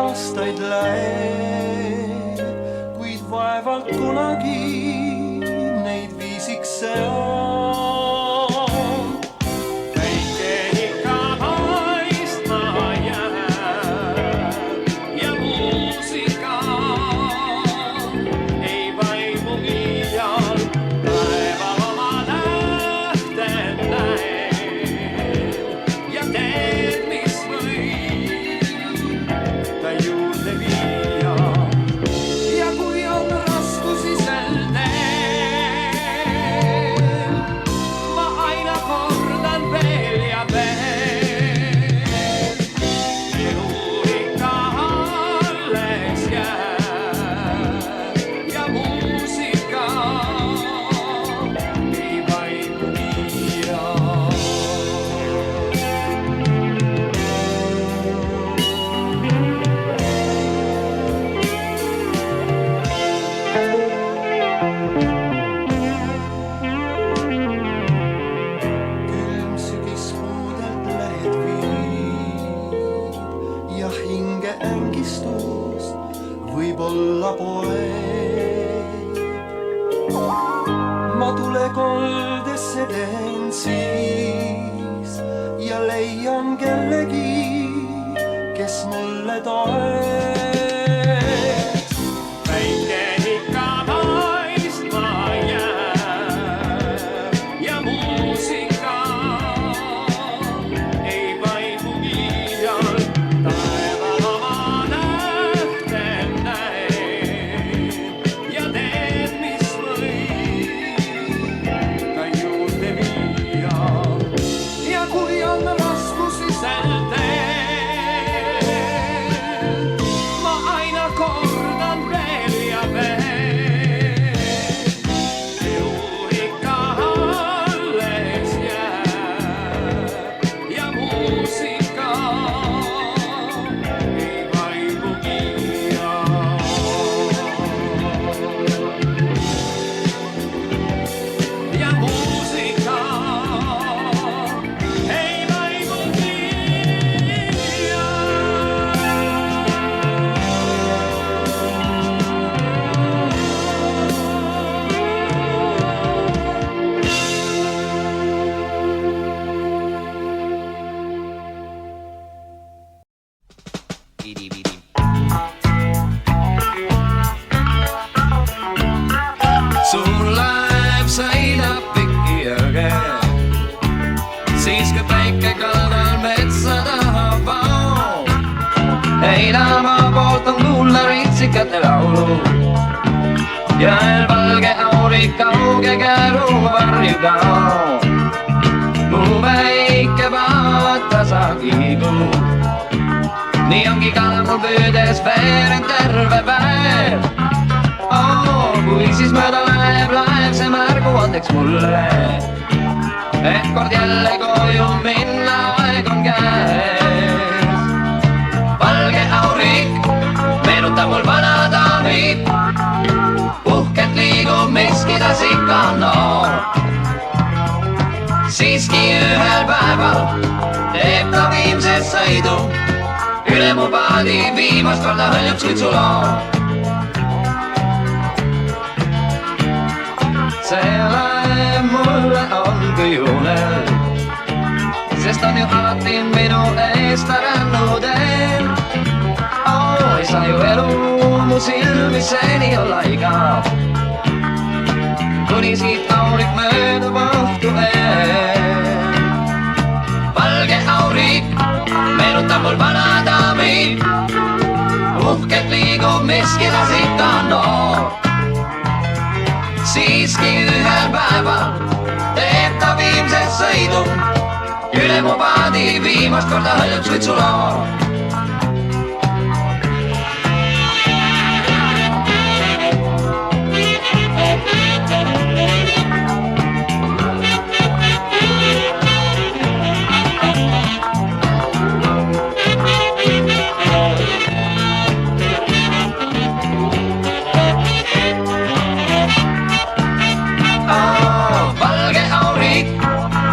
aastaid läheb, kuid vaevalt kunagi neid viisiks see on. Päike ikka paistma jääb ja muusika ei vaimu iial. Päeval oma nähten näen ja teed, mis võib ta juurde viia. Ja kui on raskusi sel teel, ma aina kordan veel ja veel. Elu ikka alles jääb ja muusika ei vaimu iial. Külm sügiskuudelt lähed viid ja hinge ängistust võib-olla poeb. Ma tulekoldesse teen siis ja leian kellegi, kes mulle toeb. Päike ikka paistma jääb ja muusika ei vaimu iial. Taeval oma nähten näen ja teed, mis võib ta juurde viia. Ja kui on raskusi sel teel, ma aina kordan veel ja veel. Elu ikka alles jääb ja muusika ei vaimu iial. Ja muusika ei vaimu Sul laev sõidab pikki jõge, siis kui päike kaldal metsa taha paob. Heinamaa poolt on kuulda ritsikate laulu ja valge aurik kauge käru varju kaob. Mu väike paat tasa kiigub, nii ongi ka mul püüdes veerend terve päev. Kui siis mööda läheb laev, see märgu andeks mulle, et kord jälle koju minna aeg on käes. Valge aurik meenutab mul vana daami, uhkelt liigub miski, tas ikka on noor. Siiski ühel päeval teeb ta viimse sõidu, üle mu paadi viimast korda hõljub suitsuloo. See laev mulle on kujunev, sest on ju alati minu eest rännud eel. Ei saa ju elu mu silmi seni olla igav, kuni siit aurik möödub õhtu eel. Valge aurik meenutab mul vana daami, uhkelt liigub miski, tas ikka on noor. Siiski ühel päeval teeb ta viimse sõidu, üle mu paadi viimast korda hõljub suitsuloo. Valge aurik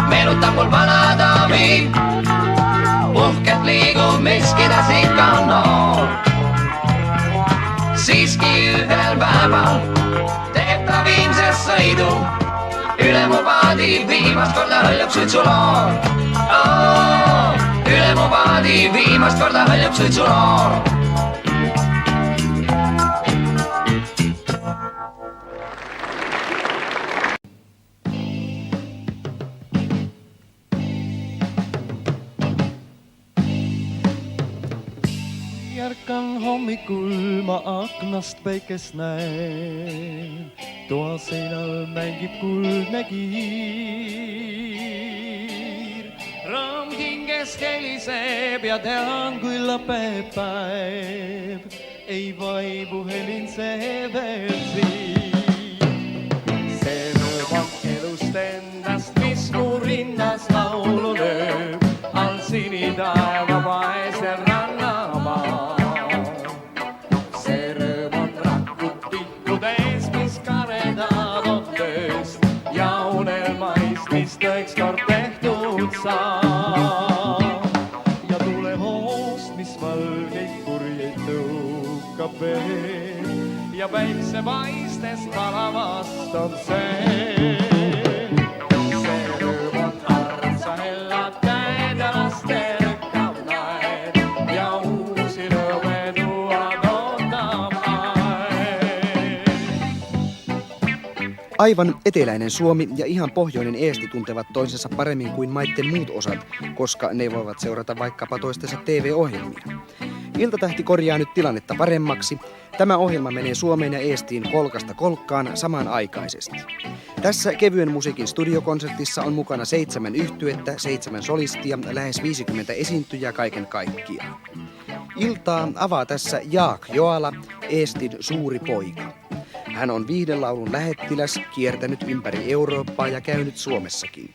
meenutab mul vana daami, uhkelt liigub miski yhdel päeval teeb viimse sõidu. Üle mu paadi viimast korda hõljub suitsuloor. Üle mu paadi viimast korda hõljub suitsuloor. Ärkan hommikul ma aknast päikest näen. Toa seinal mängib kuldne kiir. Raam hinges heliseb ja tean, kui lõpeb päev. Ei vaibu helin see veel siin. See rõõm elust endast, mis mu rinnas laulu lööb. All sinitaeva vaesel rannamaa. Tõekskord tehtud saab ja tulehoost, mis valgeid kurjeid tõukab veel ja päikse paistest palavast on see. See rõõm on arm, sa hellad käed ja laste rõkkav naer ja uusi rõõme tuuad ootab aeg. Aivan eteläinen Suomi ja ihan pohjoinen Eesti tuntevat toisensa paremmin kuin maitten muut osat, koska ne voivat seurata vaikkapa toistensa TV-ohjelmia. Iltatähti korjaa nyt tilannetta paremmaksi. Tämä ohjelma menee Suomeen ja Eestiin kolkasta kolkkaan samanaikaisesti. Tässä kevyen musiikin studiokonsertissa on mukana 7 yhtyettä, 7 solistia, lähes 50 esiintyjää kaiken kaikkiaan. Iltaa avaa tässä Jaak Joala, Eestin suuri poika. Hän on viihdelaulun lähettiläs, kiertänyt ympäri Eurooppaa ja käynyt Suomessakin.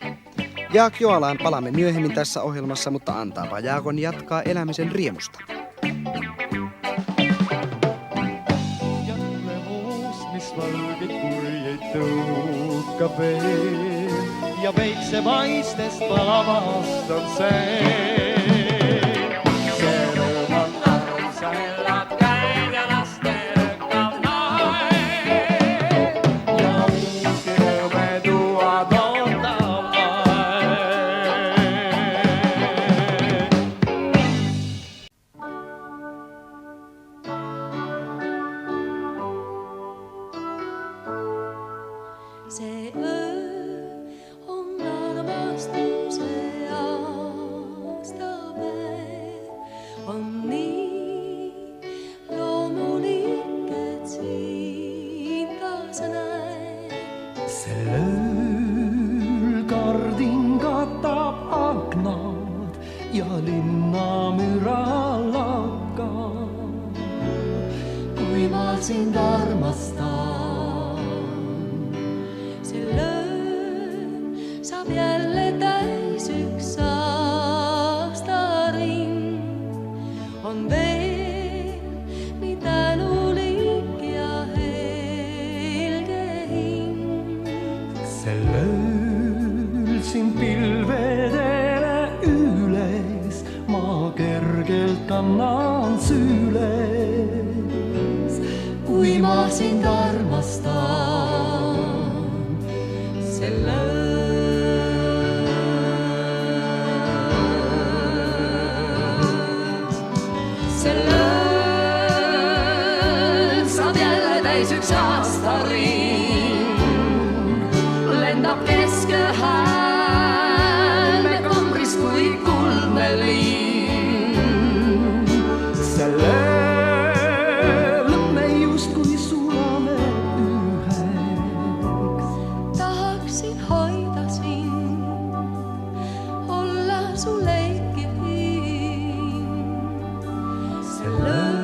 Jaak Joalaan palaamme myöhemmin tässä ohjelmassa, mutta antaapa Jaakon jatkaa elämisen riemusta. Ja tulehoost, mis valgeid kurjeid tõukab veel ja päikse paistest palavast on see. See rõõm on arm, sa hellad käed ja laste rõkkav naer ja uusi rõõme tuuad ootab aeg. See öö on armastuse aastapäev, on nii loomulik, et sind kaasa näed. Sel ööl kardin katab aknad ja linnamüra lakkab. Kui ma sind armastan, sel ööl saab jälle täis üks aastaring. On veel nii tänulik ja helge hing. Sel ööl sind pilvedele üles ma kergelt kannan süles. Kui ma sind armastan, sel ööl saab jälle täis üks aastaring. Lendab kesköhäälme kambris kui kuldne liin. Sel ööl me justkui sulame üheks. Tahaksin hoida sind, olla su leikiv hing. Sel ööl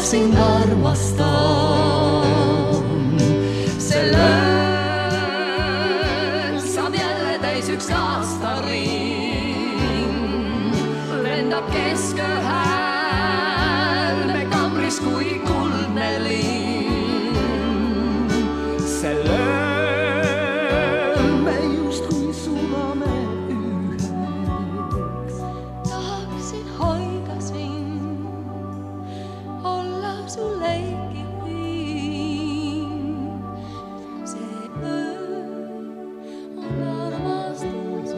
sind armastan. See lõõn saab jälle täis üks aastaring. Lendab kesköö häälme kamris kui kuldne linn. See löön me justkui sulame üheks. Tahaksin hoida sind, olla su leikihiin. See öö on armastuse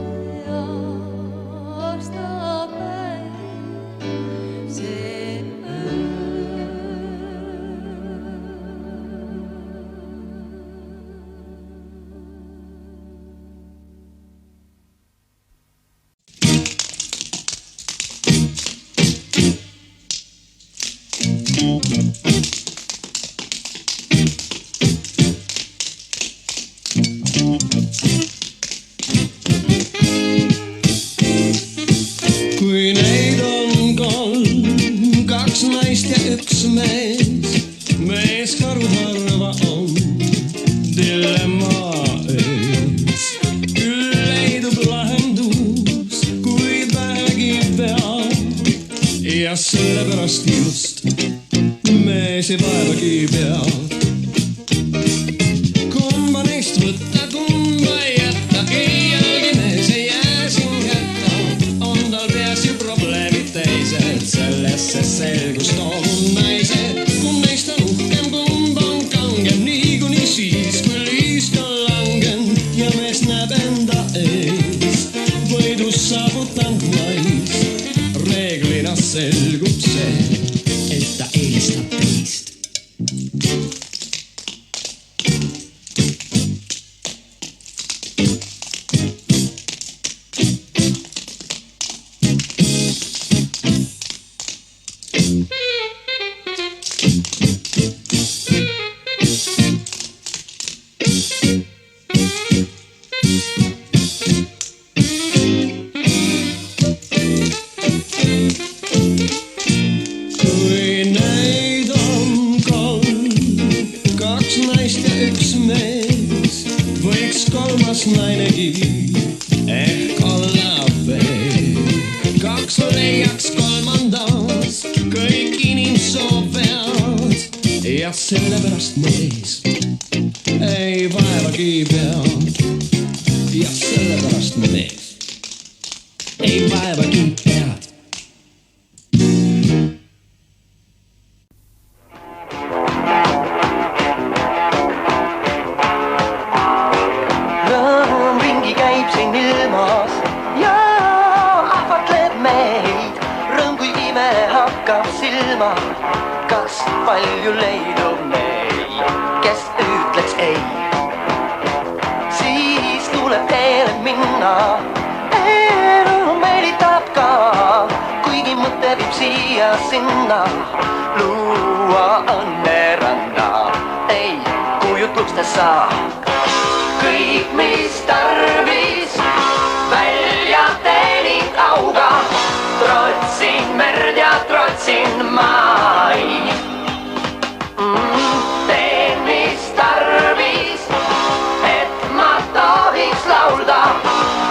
aastapäev. See öö. Kui neid on kolm, kaks naist ja üks mees, mees karuharva on dilemma ees. Küll leidub lahendus, kuid vähegi peab ja sellepärast just mees ei vaevagi peab. Kumba neist võtta, kumba jätta, iialgi mees ei jää siin hätta. On tal peas ju probleemid teised, sellesse selgus toomul naised. Kumb neist on uhkem, kumb on kangem, niikuinii siis, kui liisk on langen ja mees näeb enda ees võidus saavutanud nais. Reeglina selgub see, et ta eelistab teist. Kui neid on kolm, kaks naist ja üks mees, võiks kolmas nainegi ehk olla veel. Kaks leiaks kolmandas kõik inimsoopead ja sellepärast mees ei vaevagi peab. Ja sellepärast mees ei vaevagi peab. Rõõm ringi käib siin ilmas ja ahvatleb meid. Rõõm kui ime hakkab silma, kas palju leidub neid, kes ütleks ei. Siis tuleb teele minna, elu meelitab ka, kuigi mõte viib siia-sinna. Luua õnneranda, ei kujutlustes saa. Kõik, mis tarvis, välja teening auga. Trotsin merd ja trotsin maid. Teen, mis tarvis, et ma tohiks laulda.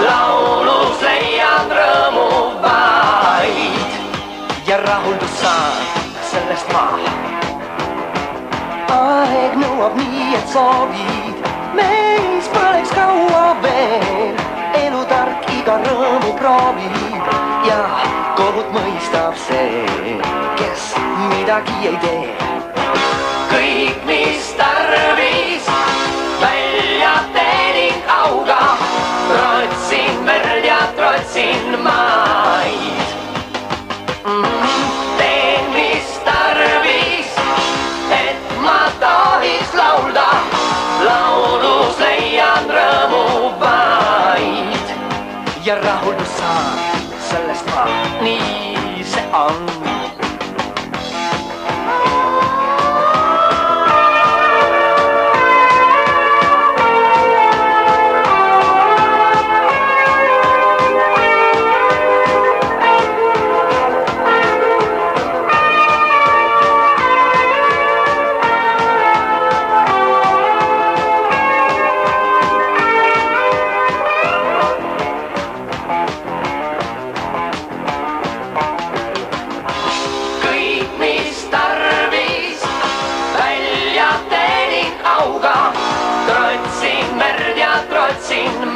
Laulus leian rõõmu vaid ja rahuldus saan sellest ma. Aeg nõuab nii, et soovid meis põleks kaua veel. Elutark iga rõõmu proovib ja kohut mõistab see, kes midagi ei tee. Kõik, mis tarvis, välja teening auga. Trotsin merd ja trotsin maid. Teen, mis tarvis, et ma tohiks laulda. Laulus leian rõõmu vaid ja rahuldus saan sellest ma. Nii see on.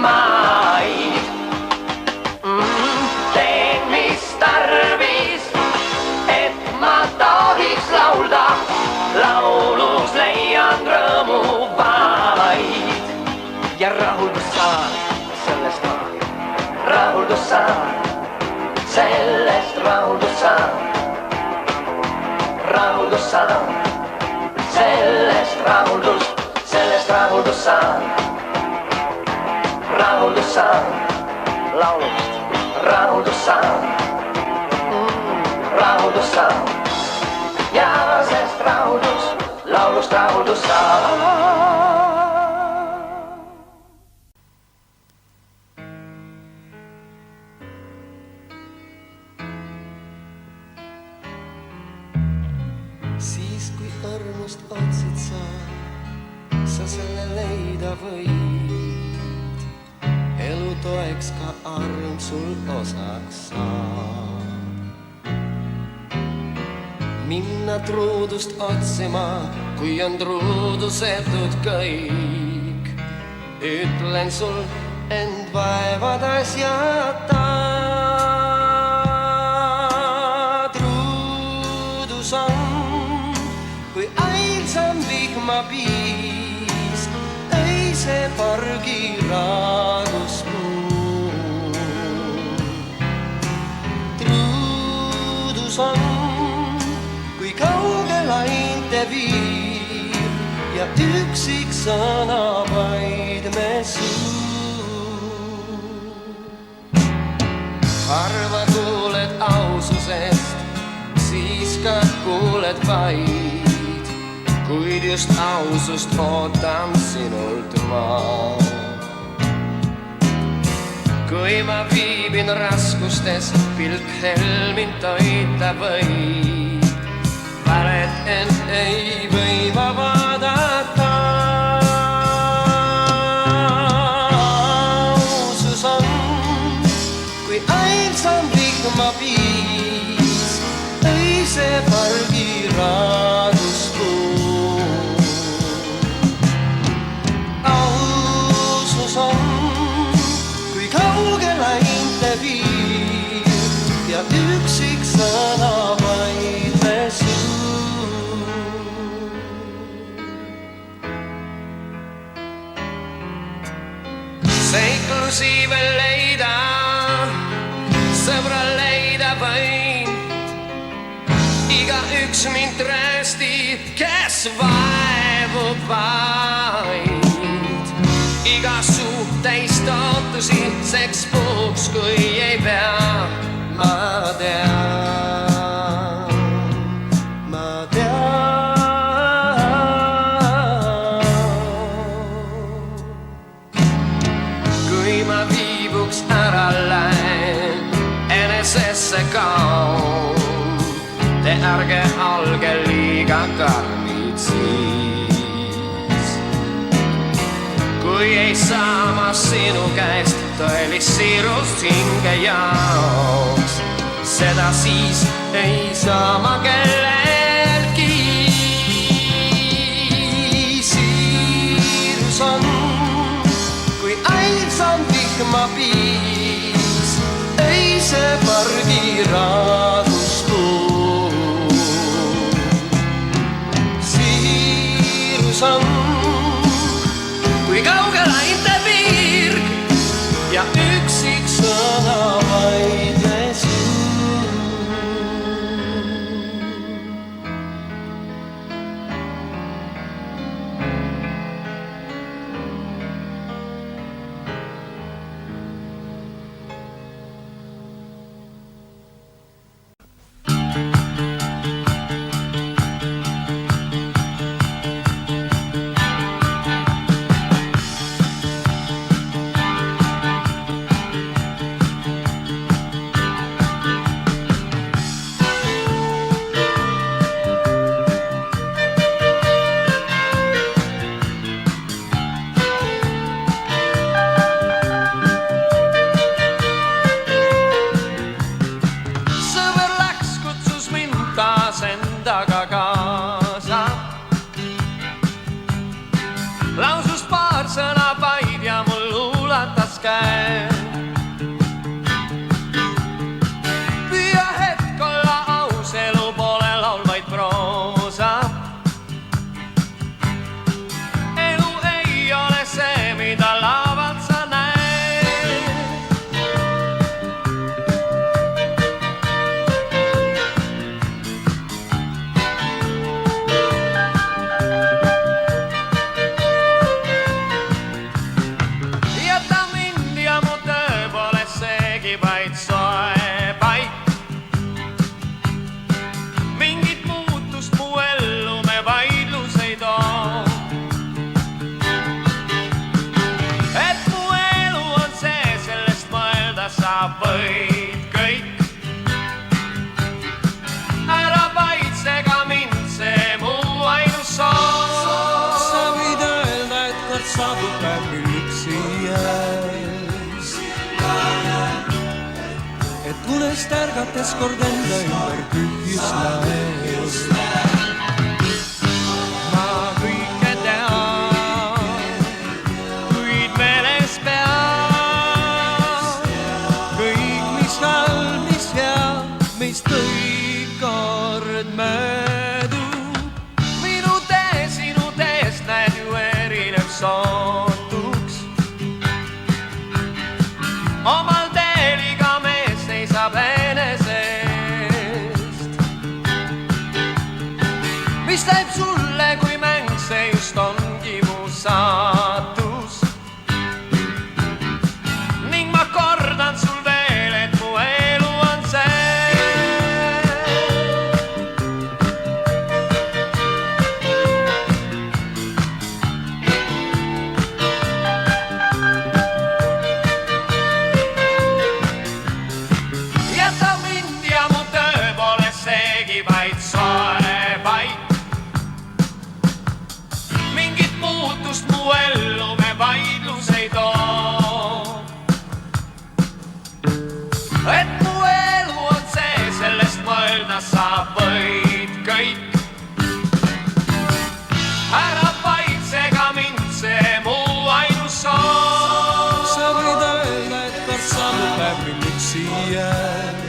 maid. Teen, mis tarvis, et ma tohiks laulda, laulus leian rõõmu vaid. Ja rahuldus saan, sellest rahuldus saan, sellest rahuldus saan, rahuldus saan, sellest rahuldus saan, rahuldus saan, laulust rahuldus saan, rahuldus saan, ja sest rahuldus, laulust rahuldus saan. Siis kui õrnust otsid sa selle leida võid. Elu toeks ka arm sul osaks saab. Minna truudust otsima, kui on truudusetud kõik. Ütlen sul end vaevades jäta. Truudus on kui ainsam vihmapiis, öise pargi raaduspuu. Truudus on kui kaugel ainte viir ja üksik sõna vaid me suu. Harva kuuled aususest, siis ka kuuled vaid, kuid just ausust ootan sinult ma. Kui ma viibin raskustes, pilk helmin toita võib, valet end ei või ma vaadata. Ausus on kui ainsam vihmapiis, öise pargi raaduspuu. Ausus on kui kaugel ainte viir ja üksik sõna vaid me suu. Seiklusi veel leida, sõbra leida võin. Igaüks mind tröösti, kes vaevub vaid. Iga suhteist ootusi seks puhuks, kui ei pea. Ma tean, ma tean. Kui ma viibuks ära lähen, enesesse kaon, te ärge olge liiga karmid siis. Kui ei saa ma sinu käest tõelist siirust hinge jaoks, seda siis ei saa ma kellelgi. Siirus on kui ainsam vihmapiis, öise pargi raaduspuu. Siirus on kui kaugel ainte virg ja üksik sõna vaid me suu. tulest ärgates kord enda ümber tühjus näes. ma kõike tean, kuid meeles pean kõik, mis halb, mis hea, meist kõik kord möödub. minu tee sinu teest näed ju erinev sootuks. omal teel iga mees seisab enesest. mis läheb sulle kui mäng, see just ongi mu saatus. ning ma kordan sul veel, et mu elu on see. jäta mind ja mu töö pole seegi vaid soe paik. mingit muutust mu ellu me vaidlus ei too. et mu elu on see, sellest mõelda saab võid kõik. ära paitsega mind, see mu ainus soov. sa võid öelda, et kord saabub päev, mil üksi jääb.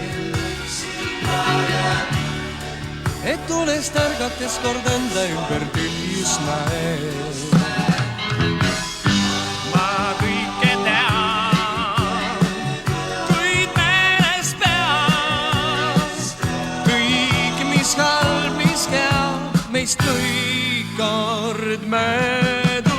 et tulest ärgates kord enda ümber tühjus näes. ma kõike tean, kuid meeles pean kõik, mis halb, mis hea, meist kõik kord möödub.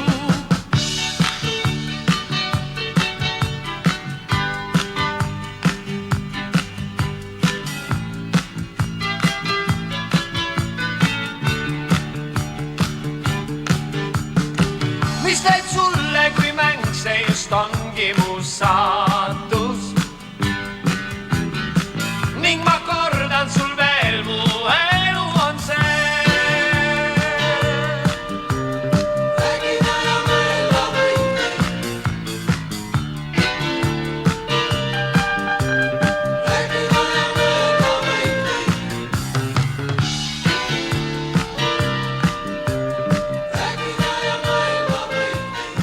mis käib sulle kui mäng, see just ongi mu saatus. ning ma kordan sul veel, mu elu on see. räägime ja mõelda võime. räägime ja mõelda võime. räägime ja mõelda võime.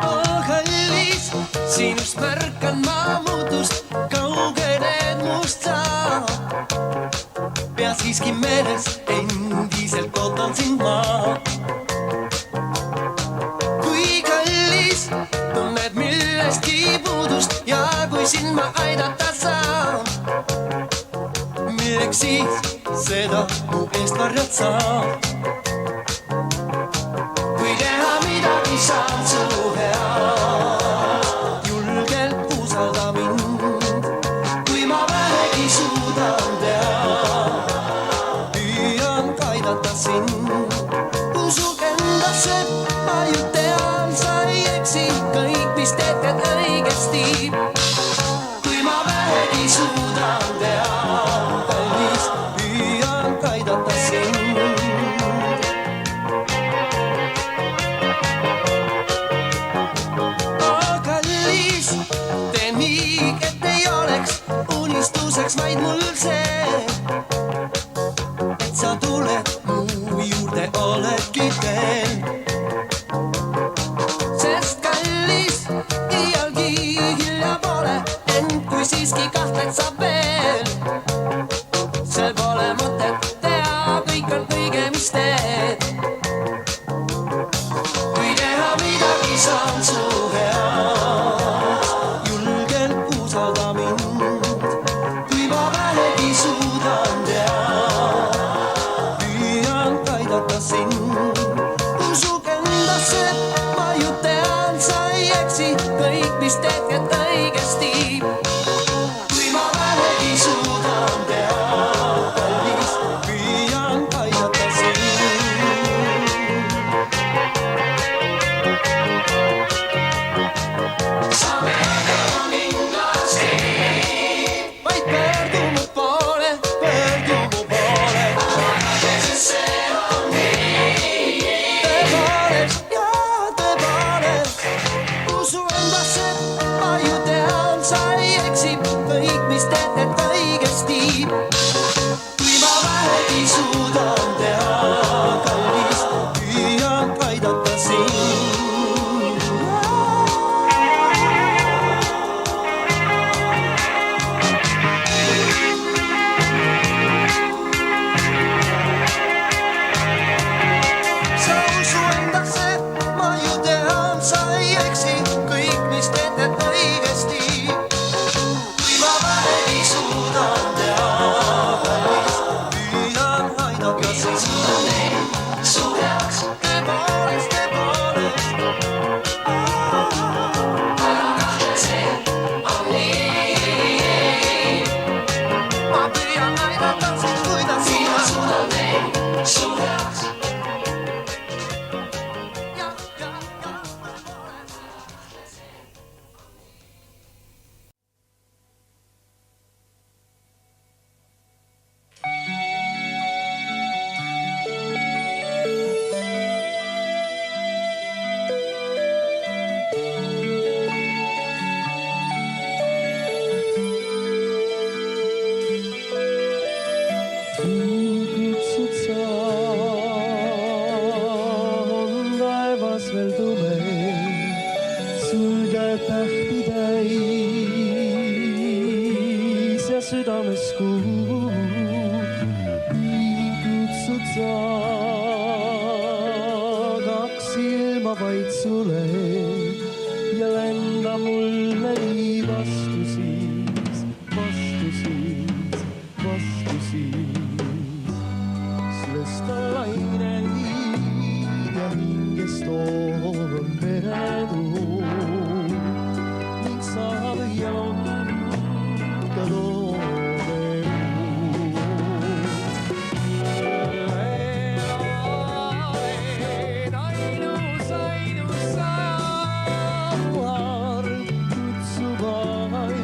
Oh kallis, sinust märkan ma muutust, kaugened must sa. pea siiski meeles, endiselt ootan sind ma. kui kallis, tunned millestki puudust ja kui sind ma aidata saan, milleks siis seda mu eest varjad sa. kui teha midagi saan su head, julgelt usalda mind. kui ma vähegi suudan teha, püüan ka aidata sind. usug endasse, ma ju tean, sa ei eksi, kõik, mis teed, teed õigesti. kui ma vähegi suudan teha, kallis, püüan ka aidata sind. teen nii, et ei oleks unistuseks vaid mul see, et sa tuled mu juurde, oledki teel. sest kallis, iialgi hilja pole, ent kui siiski kahtled sa veel, sel pole mõtet teha, kõik on õige, mis teed. kui teha midagi saan su head, julgelt usalda mind. kui ma vähegi suudan teha, püüan ka aidata sind. usug endasse, ma ju tean, sa ei eksi, kõik, mis teed, teed õigesti. kui ma vähegi sa usu endasse, ma ju tean, sa ei eksi, kõik, mis teed, teed õigesti. kui ma vähegi suudan teha, püüan aidata sind. su heaks. tõepoolest, ma püüan aidata sind, kuidas sina suudad neid su heaks. Kutsud sa, on taevas veel tume, sulgeb tähti täis ja südames kuu. Kutsud sa, kaks silma vaid sule ja lenda mulle nii vastu siis, vastu siis, vastu siis. Sest on laine ja hingest on meretuul ning saab jalga loomemuul. Ainus, ainus sa, kutsu vaid,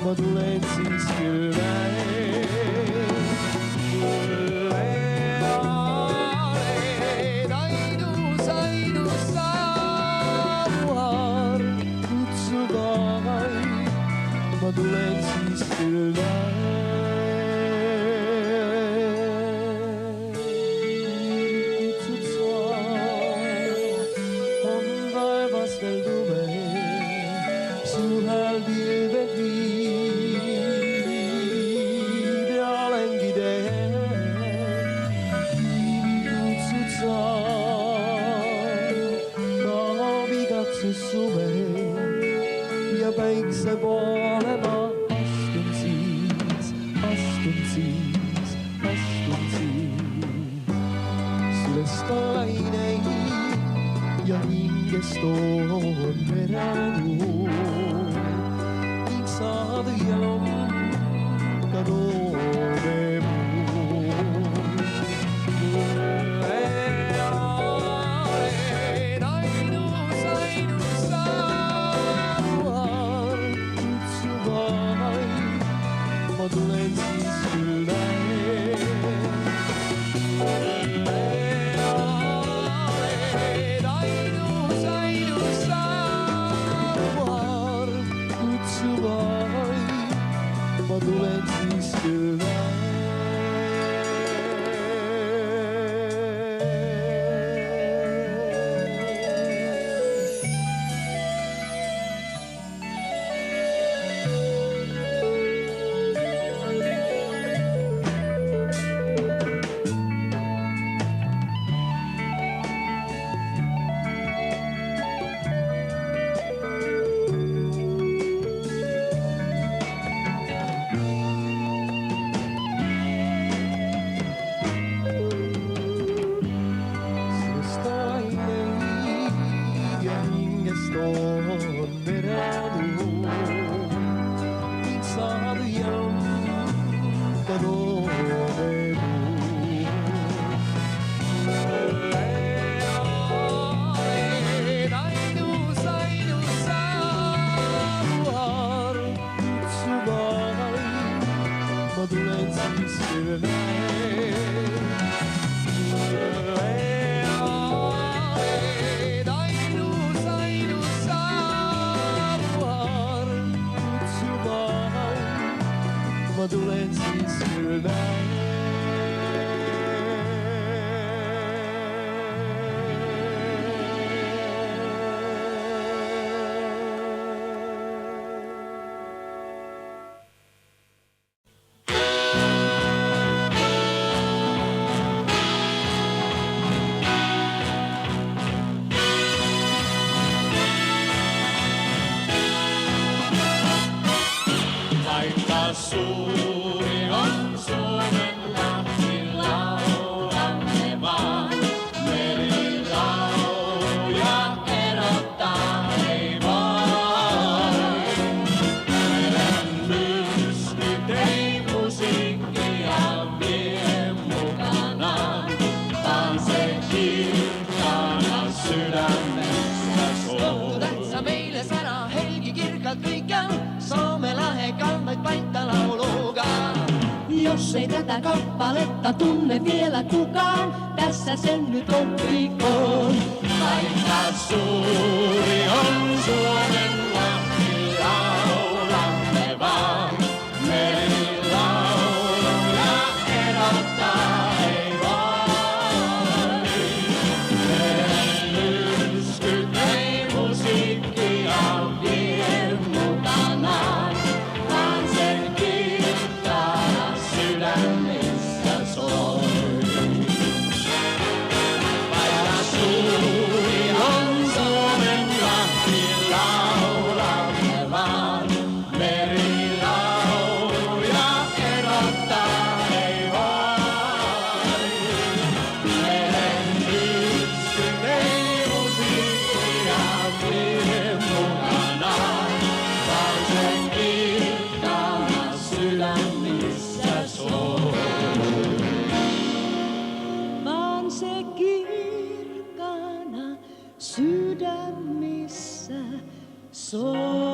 ma tulen siis küll ma tulen siis küll kutsud sa, on taevas veel tume, su hääl pilved viib ja olengi teel. Kutsud sa, kaob igatsus suve ja päikse poole ma astun siis, astun siis, astun siis. Sülest on laine ja hingest on meretuul ning saad jalga loomemuul. Ainus, ainus sa, ma tulen siis küll ainus, ainus sa, kutsu vaid, ma tulen siis küll ma tulen siis küll suuri on Suomenlahti, laulamme vaan. Merilauluja erottaa ei voi. Meidän myrskyt ei musiikkia vie mukanaan, vaan se kirkkaana sydämessä soi. Tässä meille sana helgi kirkalt kõikjal, Soome lahe kalmaid paita lauluga. Jos ei tätä kappaletta tunne vielä kukaan, tässä sen nyt oppikoon. Vaikka suuri on Suomenlahti, laulamme vaan. Merilauluja erottaa ei voi. Meidän myrskyt ei musiikkia vie mukanaan, vaan sen kirkkaana sydämissä soi. Vaikka suuri on Suomenlahti, laulamme vaan. Merilauluja erottaa ei voi. Meidän myrskyt ei musiikkia vie mukanaan, vaan sen kirkkaana sydämissä soi. Vaan se kirkkaana sydämissä soi.